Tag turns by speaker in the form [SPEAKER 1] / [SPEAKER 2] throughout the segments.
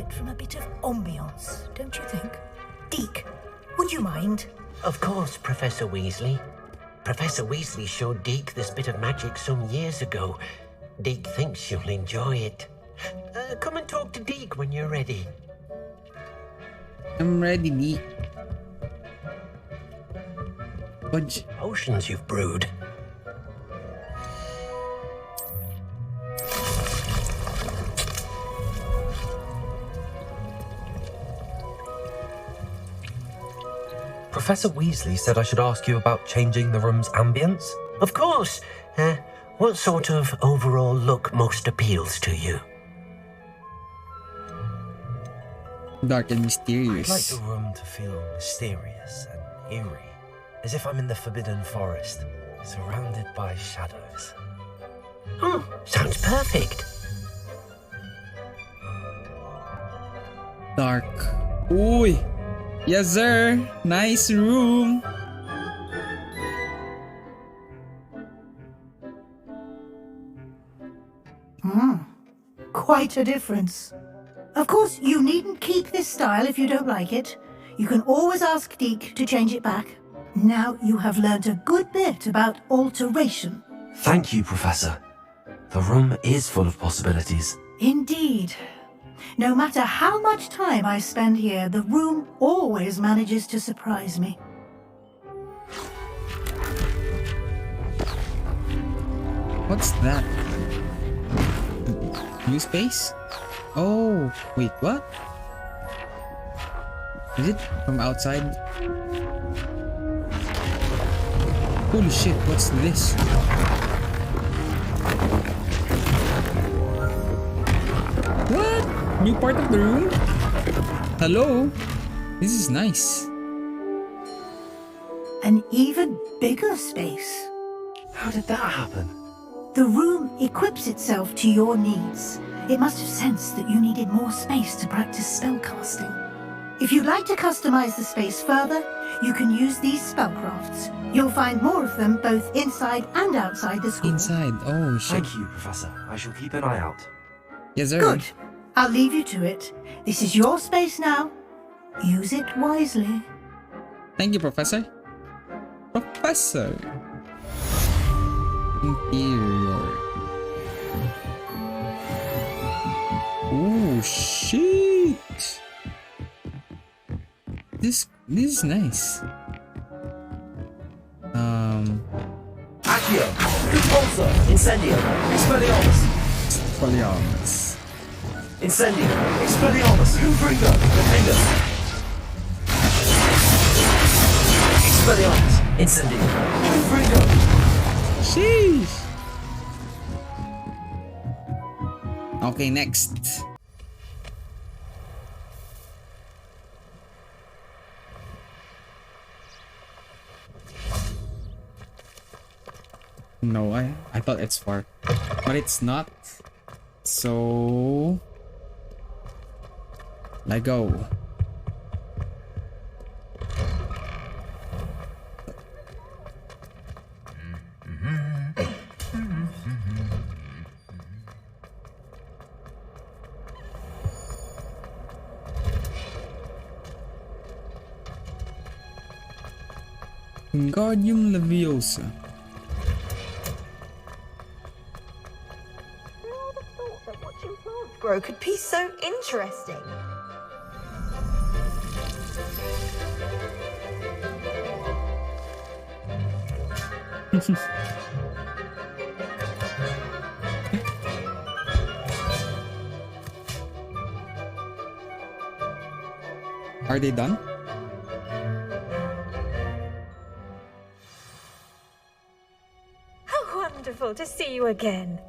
[SPEAKER 1] benefit from a bit of ambiance, don't you think? Deke, would you mind?
[SPEAKER 2] Of course, Professor Weasley. Professor Weasley showed Deke this bit of magic some years ago. Deke thinks you'll enjoy it. Come and talk to Deke when you're ready.
[SPEAKER 3] I'm ready, Deke. What
[SPEAKER 2] potions you've brewed?
[SPEAKER 4] Professor Weasley said I should ask you about changing the room's ambience.
[SPEAKER 2] Of course. What sort of overall look most appeals to you?
[SPEAKER 3] Dark and mysterious.
[SPEAKER 4] I'd like the room to feel mysterious and eerie, as if I'm in the Forbidden Forest, surrounded by shadows.
[SPEAKER 2] Oh, sounds perfect.
[SPEAKER 3] Dark. Uy! Yes, sir! Nice room!
[SPEAKER 1] Quite a difference. Of course, you needn't keep this style if you don't like it. You can always ask Deke to change it back. Now you have learned a good bit about alteration.
[SPEAKER 4] Thank you, Professor. The room is full of possibilities.
[SPEAKER 1] Indeed. No matter how much time I spend here, the room always manages to surprise me.
[SPEAKER 3] What's that? New space? Oh, wait, what? Is it from outside? Holy shit, what's this? What? New part of the room? Hello? This is nice.
[SPEAKER 1] An even bigger space.
[SPEAKER 4] How did that happen?
[SPEAKER 1] The room equips itself to your needs. It must have sensed that you needed more space to practice spellcasting. If you'd like to customize the space further, you can use these spellcrafts. You'll find more of them both inside and outside the school.
[SPEAKER 3] Inside? Oh, shit.
[SPEAKER 4] Thank you, Professor. I shall keep an eye out.
[SPEAKER 3] Yes, sir.
[SPEAKER 1] Good. I'll leave you to it. This is your space now. Use it wisely.
[SPEAKER 3] Thank you, Professor. Professor. Interior. Oh shit! This is nice.
[SPEAKER 4] Accio! Repulsor! Incendio! Expelliarmus!
[SPEAKER 3] Expelliarmus.
[SPEAKER 4] Incendio! Expelliarmus! Confringo! Defendus! Expelliarmus! Incendio! Confringo!
[SPEAKER 3] Sheesh! Okay, next. No, I thought it's far, but it's not. So let go. Wingardium Leviosa.
[SPEAKER 5] Who would have thought that watching plants grow could be so interesting?
[SPEAKER 3] Are they done?
[SPEAKER 5] How wonderful to see you again.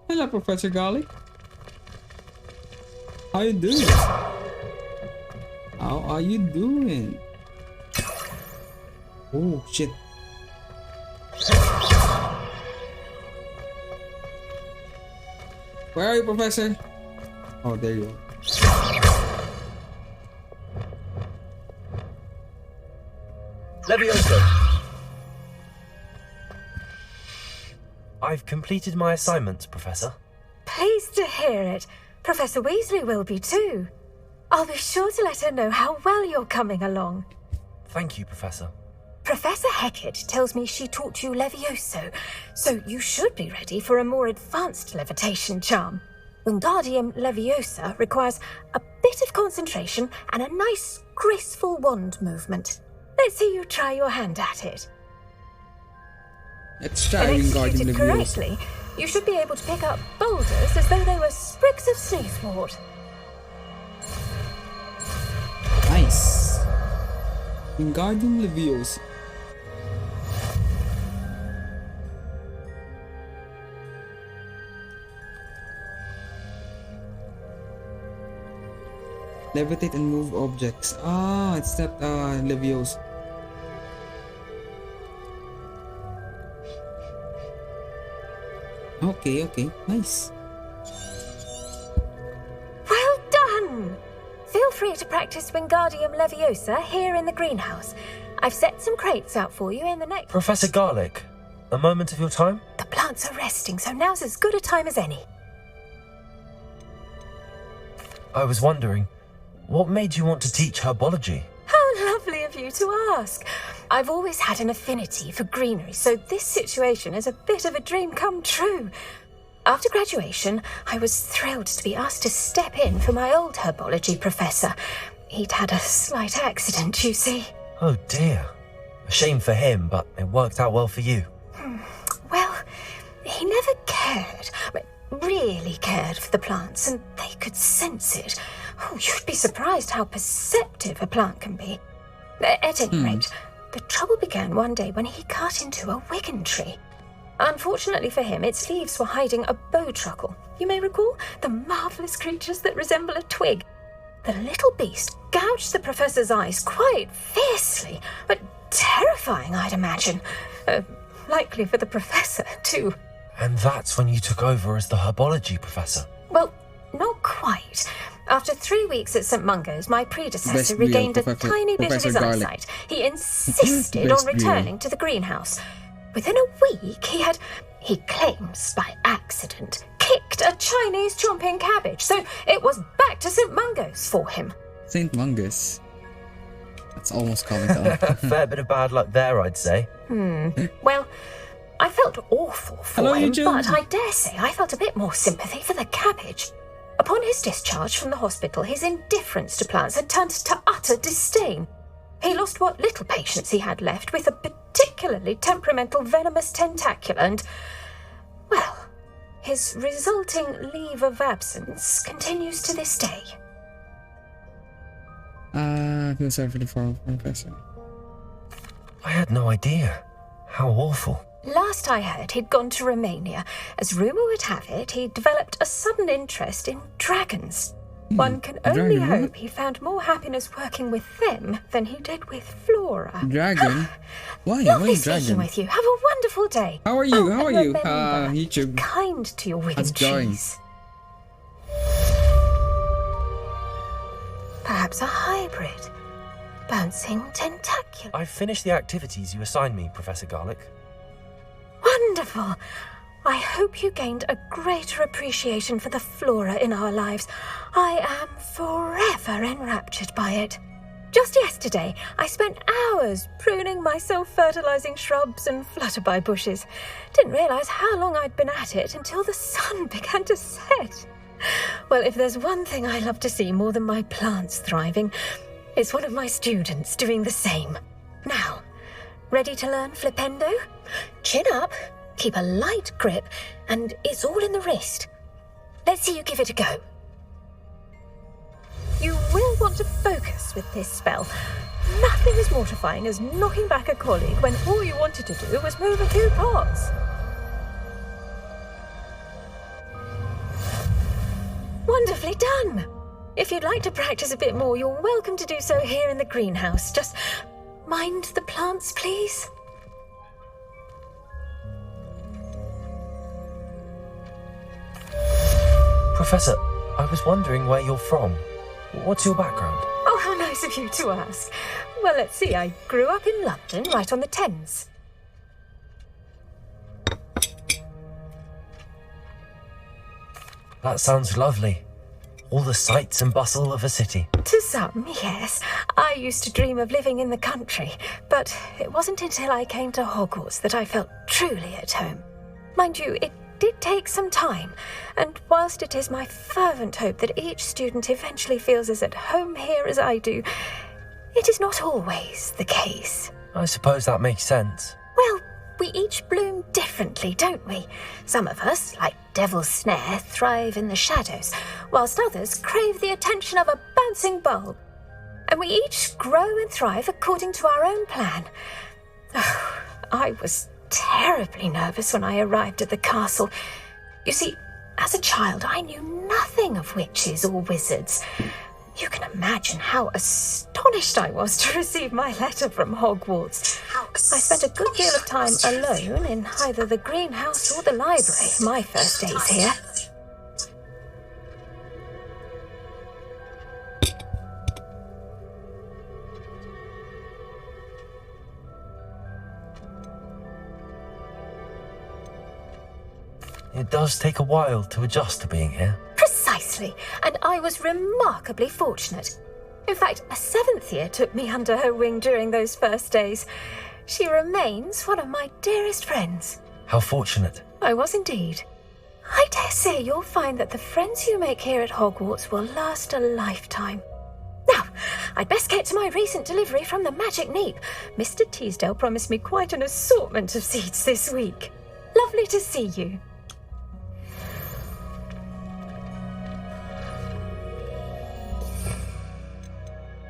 [SPEAKER 3] Hello, Professor Golly. How you doing? How are you doing? Oh shit. Where are you, Professor? Oh, there you are.
[SPEAKER 4] Leviosa! I've completed my assignments, Professor.
[SPEAKER 5] Pleased to hear it.
[SPEAKER 6] Professor Weasley will be too. I'll be sure to let her know how well you're coming along.
[SPEAKER 4] Thank you, Professor.
[SPEAKER 6] Professor Hecat tells me she taught you Levioso, so you should be ready for a more advanced levitation charm. Wingardium Leviosa requires a bit of concentration and a nice, graceful wand movement. Let's see you try your hand at it.
[SPEAKER 3] Let's try
[SPEAKER 6] If
[SPEAKER 3] Wingardium
[SPEAKER 6] executed
[SPEAKER 3] Leviosa.
[SPEAKER 6] correctly, you should be able to pick up boulders as though they were sprigs of sneezewort.
[SPEAKER 3] Nice. Wingardium Leviosa. Levitate and move objects. Ah, it's that Leviosa. Okay, nice.
[SPEAKER 6] Well done! Feel free to practice Wingardium Leviosa here in the greenhouse. I've set some crates out for you in the next...
[SPEAKER 4] Professor Garlick, a moment of your time?
[SPEAKER 6] The plants are resting, so now's as good a time as any.
[SPEAKER 4] I was wondering, what made you want to teach herbology?
[SPEAKER 6] How lovely of you to ask. I've always had an affinity for greenery, so this situation is a bit of a dream come true. After graduation, I was thrilled to be asked to step in for my old herbology professor. He'd had a slight accident, you see.
[SPEAKER 4] Oh dear. A shame for him, but it worked out well for you.
[SPEAKER 6] Well, he never cared, really cared for the plants, and they could sense it. Oh, you'd be surprised how perceptive a plant can be. At any rate, the trouble began one day when he cut into a Wigan tree. Unfortunately for him, its leaves were hiding a bowtruckle. You may recall the marvellous creatures that resemble a twig. The little beast gouged the professor's eyes quite fiercely, but terrifying, I'd imagine. Likely for the professor, too.
[SPEAKER 4] And that's when you took over as the herbology professor?
[SPEAKER 6] Well, not quite. After 3 weeks at St. Mungo's, my predecessor
[SPEAKER 3] Best deal,
[SPEAKER 6] regained a
[SPEAKER 3] Professor-
[SPEAKER 6] tiny bit of
[SPEAKER 3] Professor
[SPEAKER 6] his
[SPEAKER 3] Garlick.
[SPEAKER 6] eyesight. He insisted
[SPEAKER 3] Best
[SPEAKER 6] on returning to the greenhouse. Within a week, he claims by accident, kicked a Chinese chomping cabbage, so it was back to St. Mungo's for him.
[SPEAKER 3] St. Mungus. That's almost calling it out.
[SPEAKER 4] Fair bit of bad luck there, I'd say.
[SPEAKER 6] Well, I felt awful for
[SPEAKER 3] Hello,
[SPEAKER 6] him,
[SPEAKER 3] Eugene.
[SPEAKER 6] but I dare say I felt a bit more sympathy for the cabbage. Upon his discharge from the hospital, his indifference to plants had turned to utter disdain. He lost what little patience he had left with a particularly temperamental venomous tentacula and, well, his resulting leave of absence continues to this day.
[SPEAKER 3] Feel sorry for the former professor.
[SPEAKER 4] I had no idea. How awful.
[SPEAKER 6] Last I heard, he'd gone to Romania. As rumour would have it, he developed a sudden interest in dragons. One can only
[SPEAKER 3] dragon,
[SPEAKER 6] hope
[SPEAKER 3] what?
[SPEAKER 6] he found more happiness working with them than he did with Flora.
[SPEAKER 3] Dragon? Why?
[SPEAKER 6] Lovely
[SPEAKER 3] Why
[SPEAKER 6] speaking
[SPEAKER 3] dragon?
[SPEAKER 6] with you. Have a wonderful day.
[SPEAKER 3] How are you?
[SPEAKER 6] Oh,
[SPEAKER 3] How are
[SPEAKER 6] and
[SPEAKER 3] you?
[SPEAKER 6] remember,
[SPEAKER 3] YouTube.
[SPEAKER 6] be kind to your withered
[SPEAKER 3] How's it going?
[SPEAKER 6] trees. Perhaps a hybrid. Bouncing tentacula.
[SPEAKER 4] I've finished the activities you assigned me, Professor Garlick.
[SPEAKER 6] Wonderful. I hope you gained a greater appreciation for the flora in our lives. I am forever enraptured by it. Just yesterday, I spent hours pruning my self-fertilizing shrubs and flutterby bushes. Didn't realize how long I'd been at it until the sun began to set. Well, if there's one thing I love to see more than my plants thriving, it's one of my students doing the same. Now, ready to learn Flipendo? Chin up, keep a light grip, and it's all in the wrist. Let's see you give it a go. You will want to focus with this spell. Nothing as mortifying as knocking back a colleague when all you wanted to do was move a few pots. Wonderfully done! If you'd like to practice a bit more, you're welcome to do so here in the greenhouse. Just mind the plants, please.
[SPEAKER 4] Professor, I was wondering where you're from. What's your background?
[SPEAKER 6] Oh, how nice of you to ask. Well, let's see. I grew up in London, right on the Thames.
[SPEAKER 4] That sounds lovely. all the sights and bustle of a city.
[SPEAKER 6] To some, yes. I used to dream of living in the country, but it wasn't until I came to Hogwarts that I felt truly at home. Mind you, it did take some time, and whilst it is my fervent hope that each student eventually feels as at home here as I do, it is not always the case.
[SPEAKER 4] I suppose that makes sense.
[SPEAKER 6] Well, we each bloom differently, don't we? Some of us, like Devil's Snare, thrive in the shadows, whilst others crave the attention of a bouncing bulb. And we each grow and thrive according to our own plan. Oh, I was terribly nervous when I arrived at the castle. You see, as a child, I knew nothing of witches or wizards. You can imagine how astonished I was to receive my letter from Hogwarts. I spent a good deal of time alone in either the greenhouse or the library my first days here.
[SPEAKER 4] It does take a while to adjust to being here.
[SPEAKER 6] Precisely, and I was remarkably fortunate. In fact, a 7th year took me under her wing during those first days. She remains one of my dearest friends.
[SPEAKER 4] How fortunate.
[SPEAKER 6] I was indeed. I dare say you'll find that the friends you make here at Hogwarts will last a lifetime. Now, I'd best get to my recent delivery from the Magic Neep. Mr. Teasdale promised me quite an assortment of seeds this week. Lovely to see you.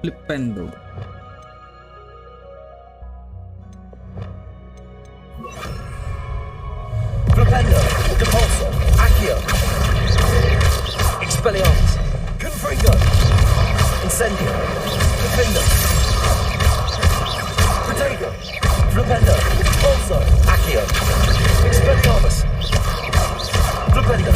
[SPEAKER 3] Flipendo.
[SPEAKER 4] Flipendo, Depulso, Accio, Expelliarmus, Confringo, Incendio, Flipendo, Protego, Flipendo, Depulso, Accio, Expelliarmus, Flipendo.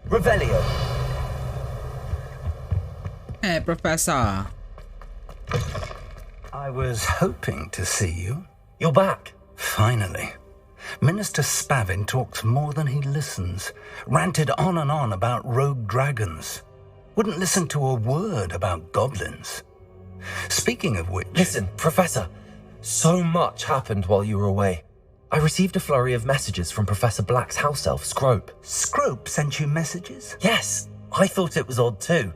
[SPEAKER 4] Revelio.
[SPEAKER 3] Hey, Professor.
[SPEAKER 7] I was hoping to see you.
[SPEAKER 4] You're back.
[SPEAKER 7] Finally. Minister Spavin talks more than he listens. Ranted on and on about rogue dragons. Wouldn't listen to a word about goblins. Speaking of which...
[SPEAKER 4] Listen, Professor. So much happened while you were away. I received a flurry of messages from Professor Black's house elf, Scrope.
[SPEAKER 7] Scrope sent you messages?
[SPEAKER 4] Yes, I thought it was odd too.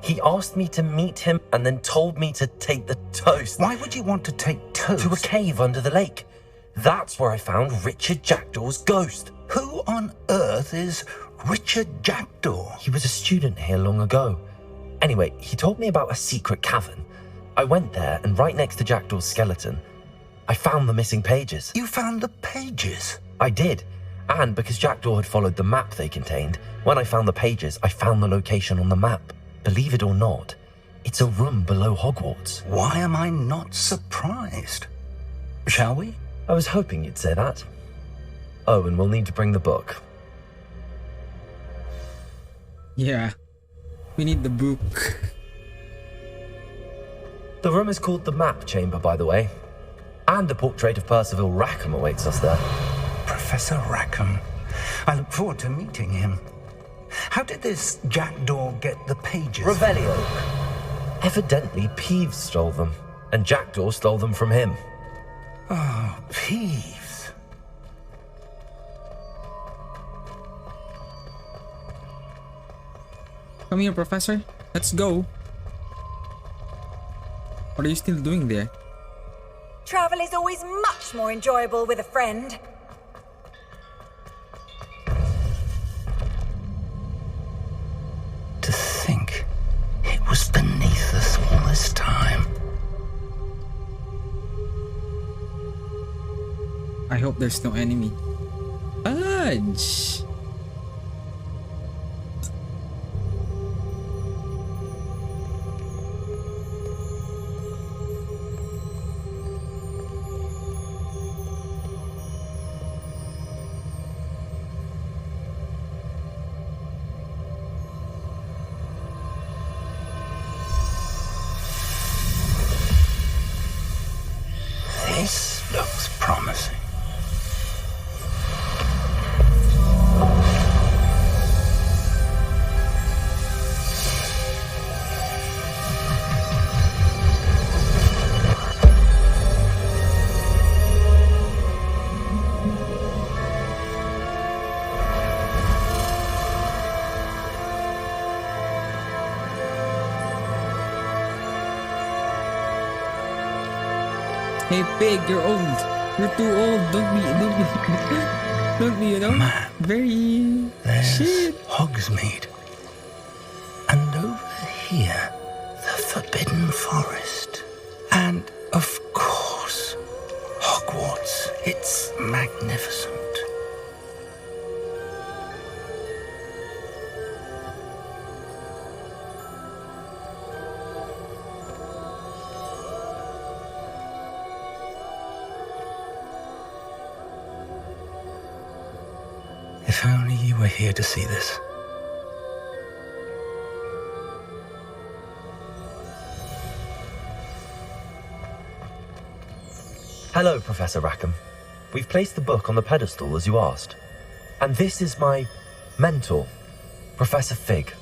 [SPEAKER 4] He asked me to meet him and then told me to take the toast.
[SPEAKER 7] Why would you want to take toast?
[SPEAKER 4] To a cave under the lake. That's where I found Richard Jackdaw's ghost.
[SPEAKER 7] Who on earth is Richard Jackdaw?
[SPEAKER 4] He was a student here long ago. Anyway, he told me about a secret cavern. I went there, and right next to Jackdaw's skeleton, I found the missing pages.
[SPEAKER 7] You found the pages?
[SPEAKER 4] I did. And because Jackdaw had followed the map they contained, when I found the pages, I found the location on the map. Believe it or not, it's a room below Hogwarts.
[SPEAKER 7] Why am I not surprised? Shall we?
[SPEAKER 4] I was hoping you'd say that. Oh, and we'll need to bring the book.
[SPEAKER 3] Yeah. We need the book.
[SPEAKER 4] The room is called the Map Chamber, by the way. And a portrait of Percival Rackham awaits us there.
[SPEAKER 7] Professor Rackham. I look forward to meeting him. How did this Jackdaw get the pages?
[SPEAKER 4] Revelio. Evidently, Peeves stole them, and Jackdaw stole them from him.
[SPEAKER 7] Oh, Peeves.
[SPEAKER 3] Come here, Professor. Let's go. What are you still doing there?
[SPEAKER 5] Travel is always much more enjoyable with a friend.
[SPEAKER 7] To think it was beneath us all this time.
[SPEAKER 3] I hope there's no enemy. Fudge!
[SPEAKER 7] This looks
[SPEAKER 3] Hey, pig, you're old. You're too old. Don't be, don't be, you know?
[SPEAKER 7] Map.
[SPEAKER 3] Very...
[SPEAKER 7] There's
[SPEAKER 3] Shit.
[SPEAKER 7] Hogsmeade. And over here, the Forbidden Forest. And, of course, Hogwarts. It's magnificent. If only you were here to see this.
[SPEAKER 4] Hello, Professor Rackham. We've placed the book on the pedestal as you asked. And this is my mentor, Professor Fig.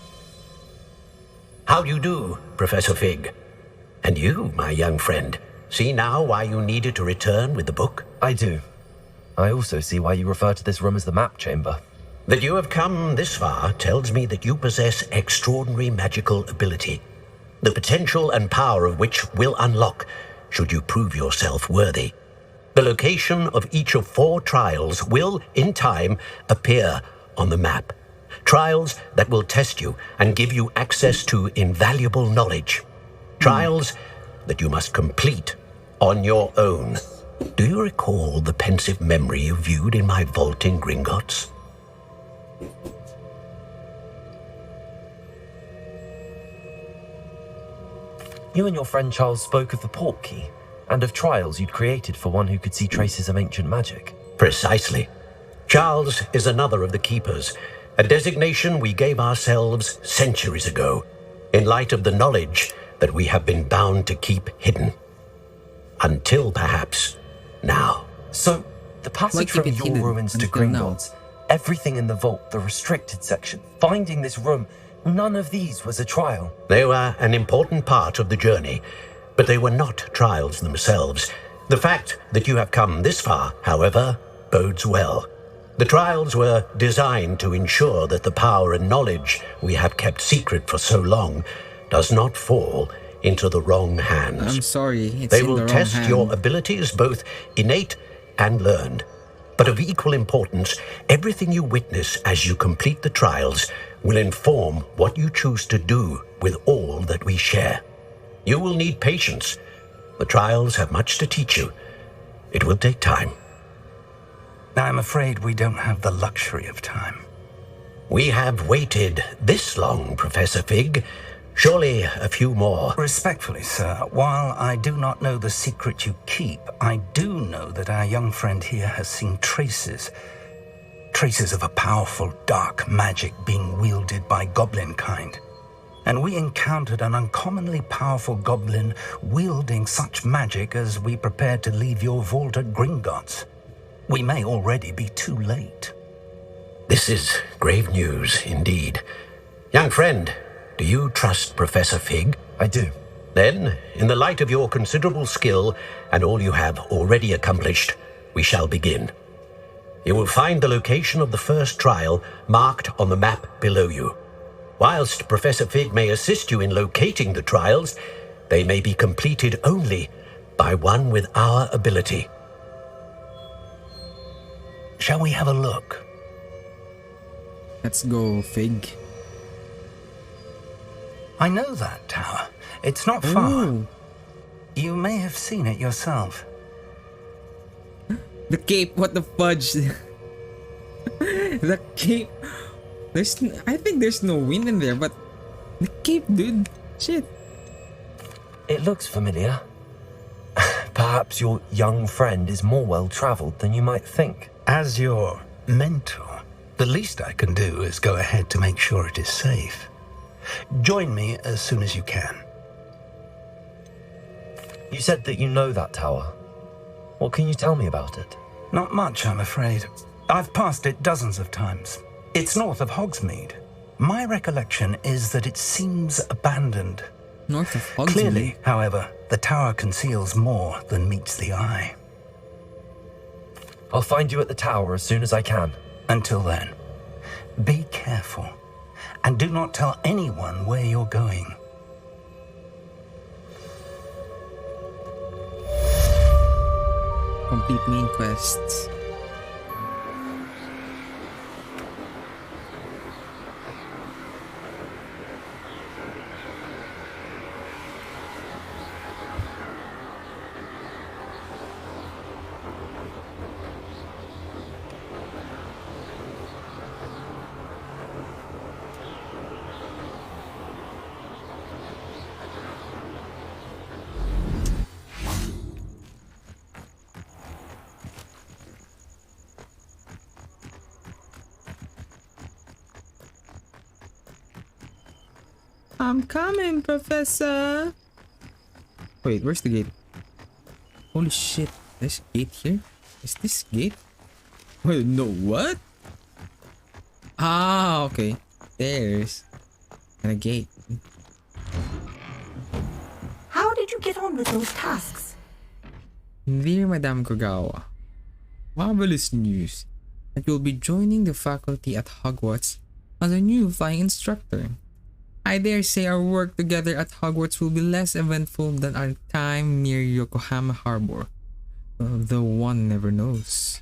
[SPEAKER 2] How do you do, Professor Fig? And you, my young friend, see now why you needed to return with the book?
[SPEAKER 4] I do. I also see why you refer to this room as the map chamber.
[SPEAKER 2] That you have come this far tells me that you possess extraordinary magical ability, the potential and power of which will unlock should you prove yourself worthy. The location of each of 4 trials will, in time, appear on the map. Trials that will test you and give you access to invaluable knowledge. Trials that you must complete on your own. Do you recall the pensive memory you viewed in my vault in Gringotts?
[SPEAKER 4] You and your friend Charles spoke of the portkey and of trials you'd created for one who could see traces of ancient magic.
[SPEAKER 2] Precisely. Charles is another of the keepers, a designation we gave ourselves centuries ago, in light of the knowledge that we have been bound to keep hidden. Until perhaps now.
[SPEAKER 4] So, the passage
[SPEAKER 3] keep
[SPEAKER 4] from
[SPEAKER 3] it
[SPEAKER 4] your
[SPEAKER 3] hidden
[SPEAKER 4] ruins to
[SPEAKER 3] until now?
[SPEAKER 4] Gringotts, everything in the vault, the restricted section, finding this room, none of these was a trial.
[SPEAKER 2] They were an important part of the journey, but they were not trials themselves. The fact that you have come this far, however, bodes well. The trials were designed to ensure that the power and knowledge we have kept secret for so long does not fall into the wrong hands.
[SPEAKER 3] I'm sorry, it's
[SPEAKER 2] They
[SPEAKER 3] in the
[SPEAKER 2] will
[SPEAKER 3] wrong
[SPEAKER 2] test
[SPEAKER 3] hand.
[SPEAKER 2] your abilities, both innate and learned. But of equal importance, everything you witness as you complete the trials will inform what you choose to do with all that we share. You will need patience. The trials have much to teach you. It will take time.
[SPEAKER 7] I'm afraid we don't have the luxury of time.
[SPEAKER 2] We have waited this long, Professor Fig. Surely a few more.
[SPEAKER 7] Respectfully, sir, while I do not know the secret you keep, I do know that our young friend here has seen traces of a powerful dark magic being wielded by goblin kind. And we encountered an uncommonly powerful goblin wielding such magic as we prepared to leave your vault at Gringotts. We may already be too late.
[SPEAKER 2] This is grave news indeed. Young friend, do you trust Professor Fig?
[SPEAKER 4] I do.
[SPEAKER 2] Then, in the light of your considerable skill and all you have already accomplished, we shall begin. You will find the location of the first trial marked on the map below you. Whilst Professor Fig may assist you in locating the trials, they may be completed only by one with our ability.
[SPEAKER 7] Shall we have a look?
[SPEAKER 3] Let's go, Fig.
[SPEAKER 7] I know that tower. It's not far.
[SPEAKER 3] Ooh,
[SPEAKER 7] You may have seen it yourself.
[SPEAKER 3] the cape, what the fudge? The cape. I think there's no wind in there, but the cape, dude. Shit.
[SPEAKER 4] It looks familiar. Perhaps your young friend is more well-traveled than you might think.
[SPEAKER 7] As your mentor, the least I can do is go ahead to make sure it is safe. Join me as soon as you can.
[SPEAKER 4] You said that you know that tower. What can you tell me about it?
[SPEAKER 7] Not much, I'm afraid. I've passed it dozens of times. It's north of Hogsmeade. My recollection is that it seems abandoned.
[SPEAKER 3] North of Hogsmeade.
[SPEAKER 7] Clearly, however, the tower conceals more than meets the eye.
[SPEAKER 4] I'll find you at the tower as soon as I can.
[SPEAKER 7] Until then, be careful, and do not tell anyone where you're going.
[SPEAKER 3] Complete main quests. I'm coming, Professor. Wait, where's the gate? Holy shit, there's a gate here? Is this gate? Wait, no, what? Ah, okay. There's a gate.
[SPEAKER 1] How did you get on with those tasks?
[SPEAKER 3] Dear Madame Kogawa, marvelous news that you'll be joining the faculty at Hogwarts as a new flying instructor. I dare say our work together at Hogwarts will be less eventful than our time near Yokohama Harbor. Though one never knows.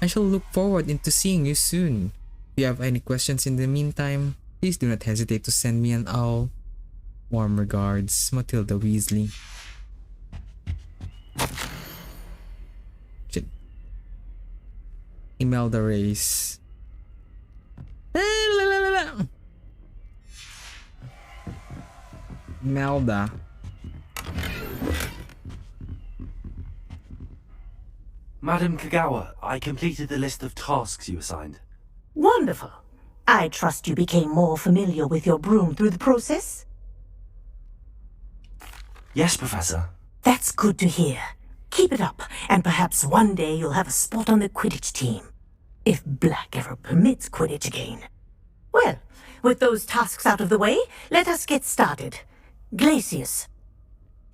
[SPEAKER 3] I shall look forward into seeing you soon. If you have any questions in the meantime, please do not hesitate to send me an owl. Warm regards, Matilda Weasley. Shit. Imelda Reyes. Melda.
[SPEAKER 8] Madam Kagawa, I completed the list of tasks you assigned.
[SPEAKER 9] Wonderful. I trust you became more familiar with your broom through the process?
[SPEAKER 8] Yes, Professor.
[SPEAKER 9] That's good to hear. Keep it up, and perhaps one day you'll have a spot on the Quidditch team. If Black ever permits Quidditch again. Well, with those tasks out of the way, let us get started. Glacius.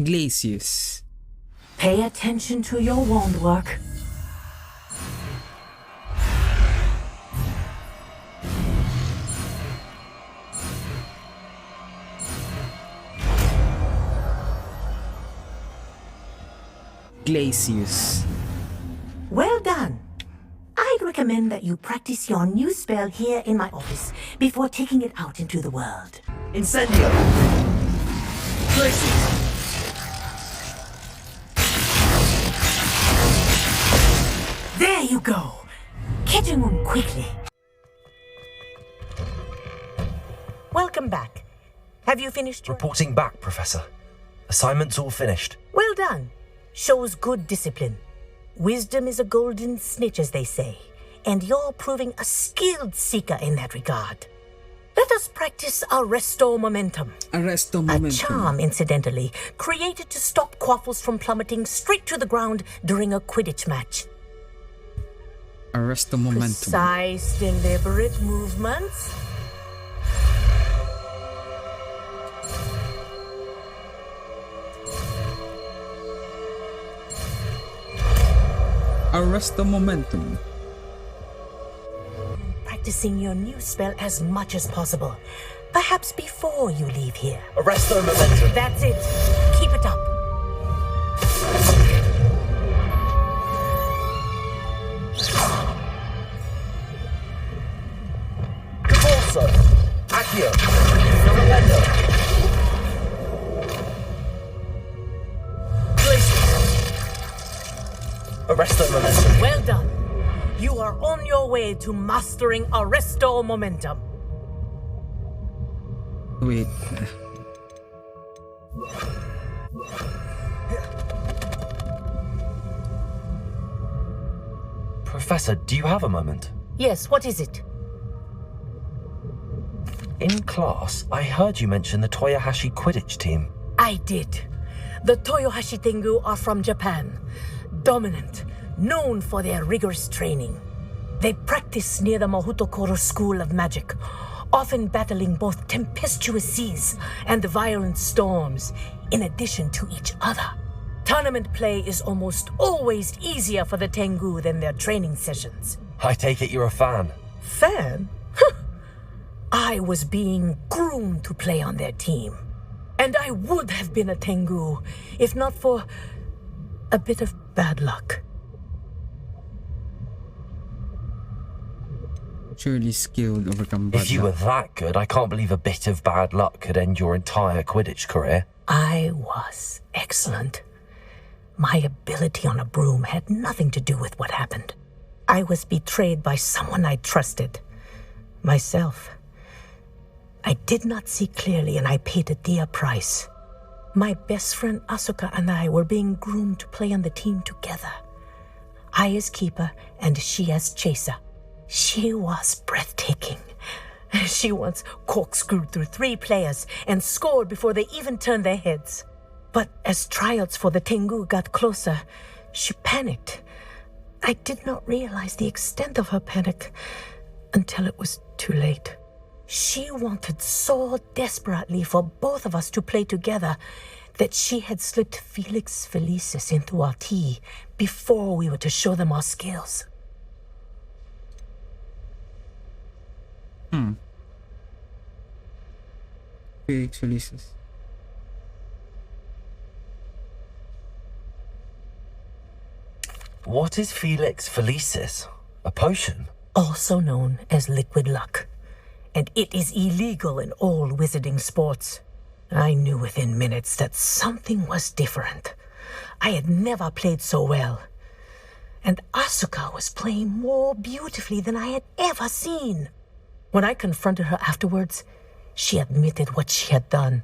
[SPEAKER 3] Glacius.
[SPEAKER 9] Pay attention to your wand work.
[SPEAKER 3] Glacius.
[SPEAKER 9] Well done. I'd recommend that you practice your new spell here in my office before taking it out into the world.
[SPEAKER 8] Incendio! Glacius!
[SPEAKER 9] There you go. Catching on quickly. Welcome back. Have you finished your...
[SPEAKER 4] Reporting back, Professor. Assignment's all finished.
[SPEAKER 9] Well done. Shows good discipline. Wisdom is a golden snitch, as they say, and you're proving a skilled seeker in that regard. Let us practice Arresto Momentum.
[SPEAKER 3] Arresto
[SPEAKER 9] A
[SPEAKER 3] Momentum.
[SPEAKER 9] charm, incidentally, created to stop Quaffles from plummeting straight to the ground during a Quidditch match.
[SPEAKER 3] Arresto Momentum.
[SPEAKER 9] Precise, deliberate movements.
[SPEAKER 3] Arresto Momentum.
[SPEAKER 9] Practicing your new spell as much as possible. Perhaps before you leave here.
[SPEAKER 4] Arresto Momentum.
[SPEAKER 9] That's it. Keep it up.
[SPEAKER 4] Convulso. Accio. Filipendo. Arresto Momentum.
[SPEAKER 9] Well done. You are on your way to mastering Arresto Momentum.
[SPEAKER 3] Wait.
[SPEAKER 4] Professor, do you have a moment?
[SPEAKER 9] Yes, what is it?
[SPEAKER 4] In class, I heard you mention the Toyohashi Quidditch team.
[SPEAKER 9] I did. The Toyohashi Tengu are from Japan. Dominant, known for their rigorous training. They practice near the Mahutokoro School of Magic, often battling both tempestuous seas and violent storms, in addition to each other. Tournament play is almost always easier for the Tengu than their training sessions.
[SPEAKER 4] I take it you're a fan.
[SPEAKER 9] Fan? I was being groomed to play on their team. And I would have been a Tengu if not for a bit of bad luck.
[SPEAKER 3] Surely skilled overcome bad
[SPEAKER 4] If you were
[SPEAKER 3] luck.
[SPEAKER 4] that good, I can't believe a bit of bad luck could end your entire Quidditch career.
[SPEAKER 9] I was excellent. My ability on a broom had nothing to do with what happened. I was betrayed by someone I trusted. Myself. I did not see clearly, and I paid a dear price. My best friend Asuka and I were being groomed to play on the team together. I as keeper and she as chaser. She was breathtaking. She once corkscrewed through 3 players and scored before they even turned their heads. But as tryouts for the Tengu got closer, she panicked. I did not realize the extent of her panic until it was too late. She wanted so desperately for both of us to play together that she had slipped Felix Felicis into our tea before we were to show them our skills.
[SPEAKER 3] Felix Felicis.
[SPEAKER 4] What is Felix Felicis? A potion?
[SPEAKER 9] Also known as liquid luck. And it is illegal in all wizarding sports. I knew within minutes that something was different. I had never played so well. And Asuka was playing more beautifully than I had ever seen. When I confronted her afterwards, she admitted what she had done.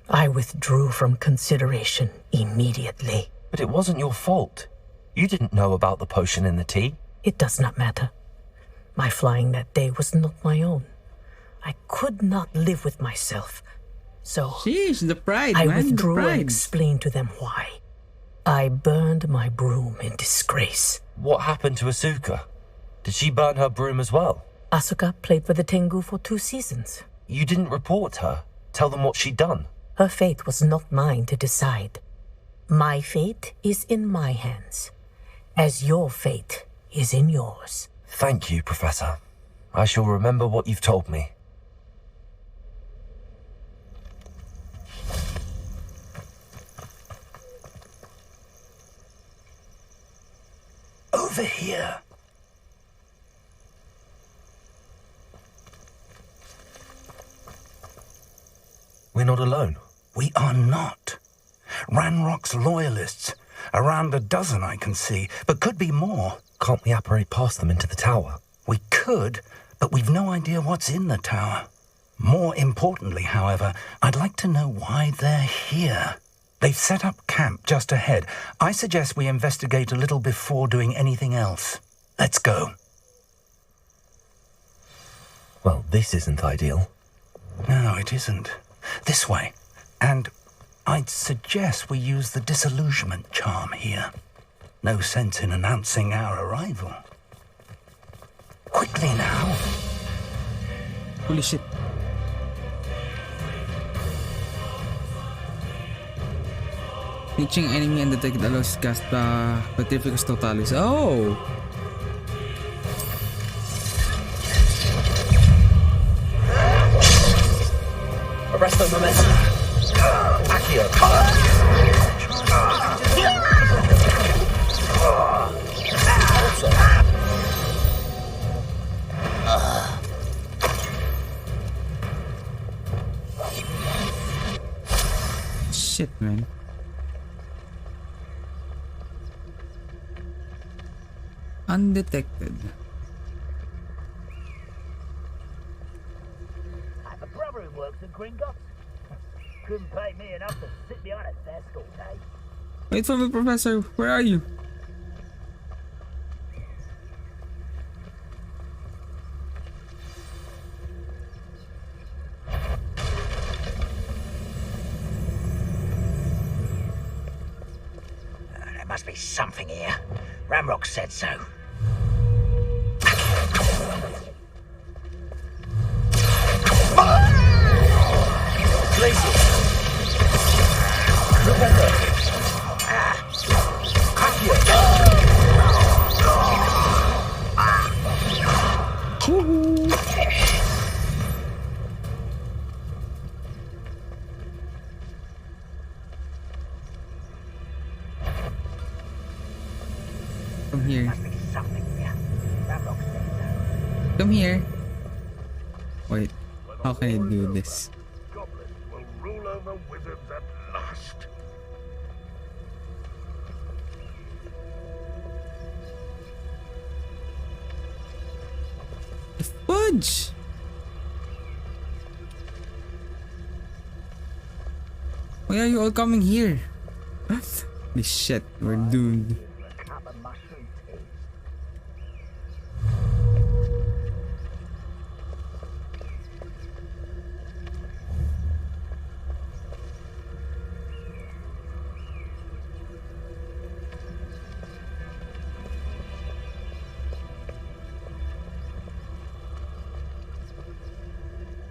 [SPEAKER 9] I withdrew from consideration immediately.
[SPEAKER 4] But it wasn't your fault. You didn't know about the potion in the tea.
[SPEAKER 9] It does not matter. My flying that day was not my own. I could not live with myself. So
[SPEAKER 3] Sheesh, the pride,
[SPEAKER 9] I
[SPEAKER 3] man.
[SPEAKER 9] withdrew
[SPEAKER 3] the
[SPEAKER 9] and
[SPEAKER 3] pride.
[SPEAKER 9] explained to them why. I burned my broom in disgrace.
[SPEAKER 4] What happened to Asuka? Did she burn her broom as well?
[SPEAKER 9] Asuka played for the Tengu for 2 seasons.
[SPEAKER 4] You didn't report her. Tell them what she'd done.
[SPEAKER 9] Her fate was not mine to decide. My fate is in my hands, as your fate is in yours.
[SPEAKER 4] Thank you, Professor. I shall remember what you've told me.
[SPEAKER 7] Over here.
[SPEAKER 4] We're not alone.
[SPEAKER 7] We are not. Ranrock's loyalists. Around a dozen I can see, but could be more.
[SPEAKER 4] Can't we apparate past them into the tower?
[SPEAKER 7] We could, but we've no idea what's in the tower. More importantly, however, I'd like to know why they're here. They've set up camp just ahead. I suggest we investigate a little before doing anything else. Let's go.
[SPEAKER 4] Well, this isn't ideal.
[SPEAKER 7] No, it isn't. This way. And I'd suggest we use the disillusionment charm here. No sense in announcing our arrival. Quickly now.
[SPEAKER 3] Holy shit. Reaching enemy undetected allows cast Petrificus Totalis. Oh!
[SPEAKER 4] Arresto momentum. Accio.
[SPEAKER 3] Shit, man. Undetected.
[SPEAKER 10] I have a brother who works at Gringotts. Couldn't pay me enough to sit behind a desk all day.
[SPEAKER 3] Wait for me, Professor. Where are you?
[SPEAKER 10] There must be something here. Ramrock said so.
[SPEAKER 3] From here.
[SPEAKER 10] Must be something here. Ramrock said so.
[SPEAKER 3] Come here. Wait, how can I do this?
[SPEAKER 10] Goblins will rule over wizards at last.
[SPEAKER 3] The fudge! Why are you all coming here? This shit, we're doomed.
[SPEAKER 10] A cup of mushroom tea.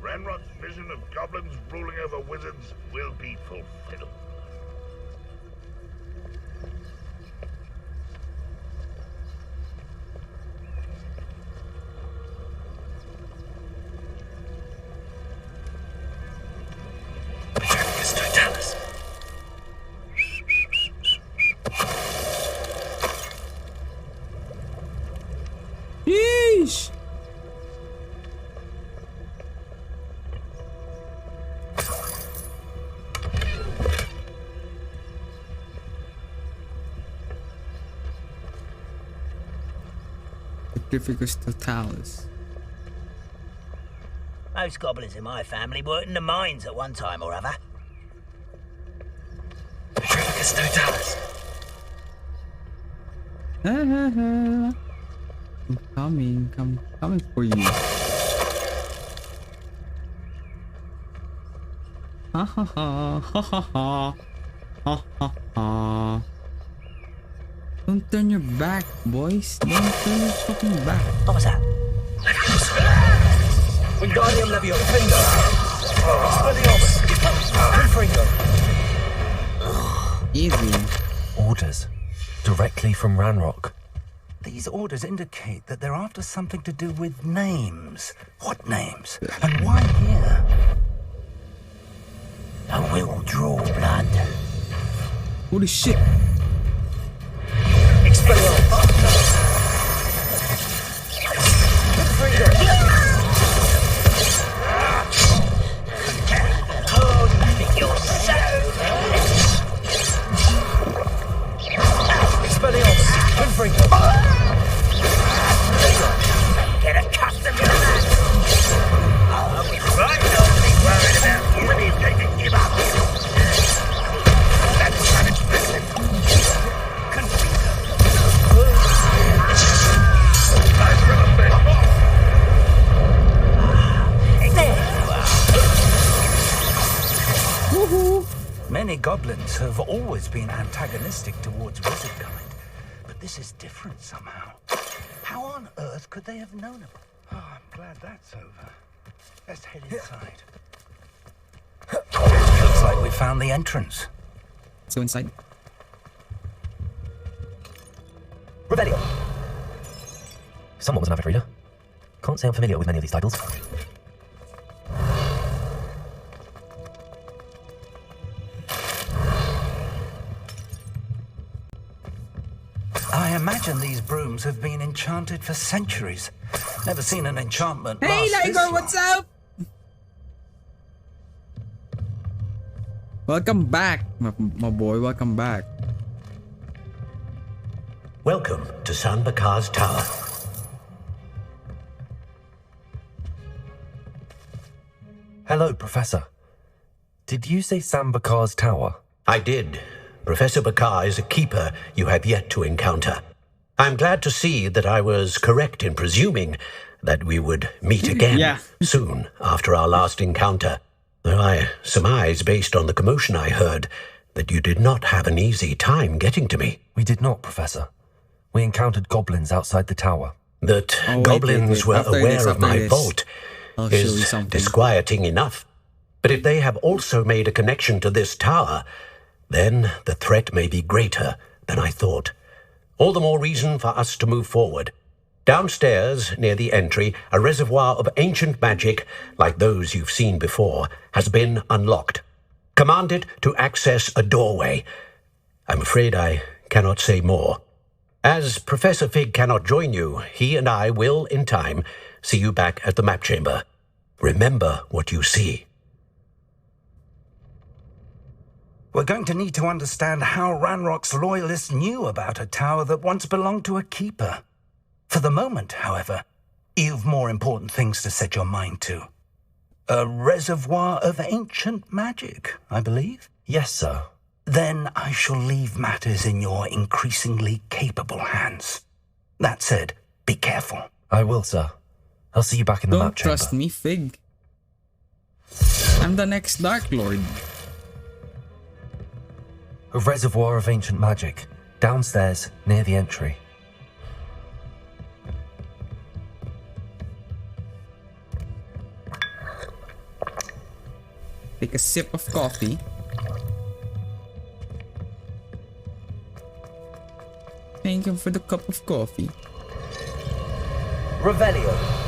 [SPEAKER 10] Ranrock's vision of goblins ruling over wizards will be fulfilled.
[SPEAKER 3] Yeesh! Sacrificus totalis.
[SPEAKER 10] Most goblins in my family worked in the mines at one time or other.
[SPEAKER 4] Sacrificus totalis.
[SPEAKER 3] I'm coming for you. Ha ha ha ha ha ha ha ha ha. Don't turn your back, boys. Don't turn your fucking back.
[SPEAKER 10] What was that?
[SPEAKER 4] Wingardium Leviosa. Expelliarmus.
[SPEAKER 3] Easy.
[SPEAKER 4] Orders. Directly from Ranrock.
[SPEAKER 7] These orders indicate that they're after something to do with names. What names? And why here?
[SPEAKER 10] I will draw blood.
[SPEAKER 3] Holy shit.
[SPEAKER 10] Oh, you think you're so
[SPEAKER 4] Expelliarmus. Confringo.
[SPEAKER 10] get accustomed to that. I was right not to be worried about you if they didn't give up. That's unexpected.
[SPEAKER 7] Many goblins have always been antagonistic towards wizard kind, but this is different somehow. How on earth could they have known about? Oh, I'm glad that's over. Let's head inside. Looks like we found the entrance.
[SPEAKER 3] Let's go inside.
[SPEAKER 4] Rebellion. Someone was an avid reader. Can't say I'm familiar with many of these titles.
[SPEAKER 7] I imagine these brooms have been enchanted for centuries. Never seen an enchantment
[SPEAKER 3] Hey,
[SPEAKER 7] last this
[SPEAKER 3] Liger,
[SPEAKER 7] long.
[SPEAKER 3] what's up? Welcome back, my boy. Welcome back.
[SPEAKER 2] Welcome to Sanbakar's Tower.
[SPEAKER 4] Hello, Professor. Did you say Sambakar's Tower?
[SPEAKER 2] I did. Professor Bakar is a keeper you have yet to encounter. I'm glad to see that I was correct in presuming that we would meet again
[SPEAKER 3] Yeah.
[SPEAKER 2] soon after our last encounter. Though I surmise, based on the commotion I heard, that you did not have an easy time getting to me.
[SPEAKER 4] We did not, Professor. We encountered goblins outside the tower.
[SPEAKER 2] That
[SPEAKER 3] Oh, wait,
[SPEAKER 2] goblins were
[SPEAKER 3] After
[SPEAKER 2] aware
[SPEAKER 3] this,
[SPEAKER 2] of
[SPEAKER 3] after
[SPEAKER 2] my
[SPEAKER 3] this,
[SPEAKER 2] vault
[SPEAKER 3] I'll show you
[SPEAKER 2] is
[SPEAKER 3] something.
[SPEAKER 2] disquieting enough. But if they have also made a connection to this tower, then the threat may be greater than I thought. All the more reason for us to move forward. Downstairs, near the entry, a reservoir of ancient magic, like those you've seen before, has been unlocked. Command it to access a doorway. I'm afraid I cannot say more. As Professor Fig cannot join you, he and I will, in time, See you back at the map chamber. Remember what you see.
[SPEAKER 7] We're going to need to understand how Ranrock's loyalists knew about a tower that once belonged to a keeper. For the moment, however, you've more important things to set your mind to. A reservoir of ancient magic, I believe?
[SPEAKER 4] Yes, sir.
[SPEAKER 7] Then I shall leave matters in your increasingly capable hands. That said, be careful.
[SPEAKER 4] I will, sir. I'll see you back in the
[SPEAKER 3] Don't
[SPEAKER 4] map chamber.
[SPEAKER 3] trust me, Fig. I'm the next Dark Lord.
[SPEAKER 4] A reservoir of ancient magic. Downstairs, near the entry.
[SPEAKER 3] Take a sip of coffee. Thank you for the cup of coffee.
[SPEAKER 4] Revelio.